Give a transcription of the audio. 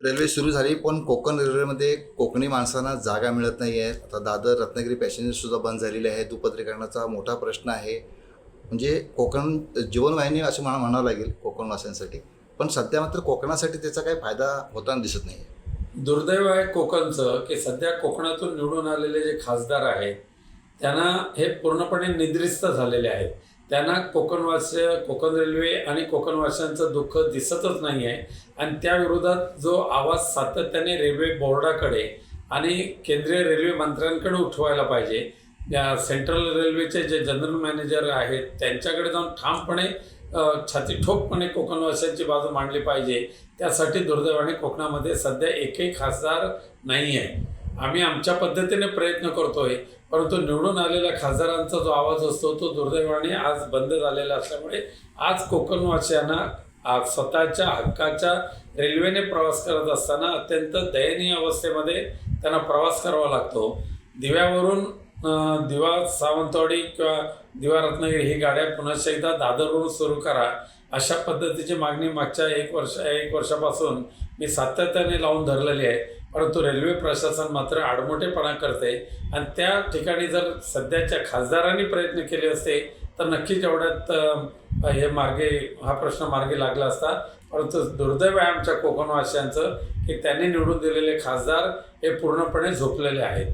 Railway सुरू झाली, पण कोकण रेल्वेमध्ये कोकणी माणसांना जागा मिळत नाही आहे. आता दादर रत्नागिरी पॅसेंजरसुद्धा बंद झालेले आहे. दुपदरीकरणाचा मोठा प्रश्न आहे. म्हणजे कोकण जीवनवाहिनी असे मला म्हणावं लागेल कोकणवासियांसाठी. पण सध्या मात्र कोकणासाठी त्याचा काही फायदा होताना दिसत नाही आहे. दुर्दैव आहे कोकणचं की सध्या कोकणातून निवडून आलेले जे खासदार आहेत त्यांना हे पूर्णपणे निद्रिस्त झालेले आहेत. त्यांना कोकण रेल्वे आणि कोकणवासियांचं दुःख दिसतच नाही आहे आणि त्या विरोधात जो आवाज सातत्याने रेल्वे बोर्डाकडे आणि केंद्रीय रेल्वे मंत्र्यांकडे उठवायला पाहिजे. सेंट्रल रेल्वेचे जे जनरल मॅनेजर आहेत त्यांच्याकडे जाऊन ठामपणे छाती ठोकपणे कोकणवासियांची बाजू मांडली पाहिजे. त्यासाठी दुर्दैवाने कोकणामध्ये सध्या एकही खासदार नाही आहे. आम्ही आमच्या पद्धतीने प्रयत्न करतोय, परंतु निवडून आलेल्या खासदारांचा जो आवाज असतो तो दुर्दैवाने आज बंद झालेला असल्यामुळे आज कोकणवासियांना स्वतःच्या हक्काच्या रेल्वेने प्रवास करत असताना अत्यंत दयनीय अवस्थेमध्ये त्यांना प्रवास करावा लागतो. दिव्यावरून दिवा सावंतवाडी किंवा दिवा रत्नागिरी ही गाड्या पुन्हा एकदा दादरवरून सुरू करा अशा पद्धतीची मागणी मागच्या एक वर्षापासून मी सातत्याने लावून धरलेली आहे. परंतु रेल्वे प्रशासन मात्र आडमोठेपणा करते आणि त्या ठिकाणी जर सध्याच्या खासदारांनी प्रयत्न केले असते तर नक्कीच एवढ्यात हा प्रश्न मार्गी लागला असता. परंतु दुर्दैव आहे आमच्या कोकणवासियांचं की त्यांनी निवडून दिलेले खासदार हे पूर्णपणे झोपलेले आहेत.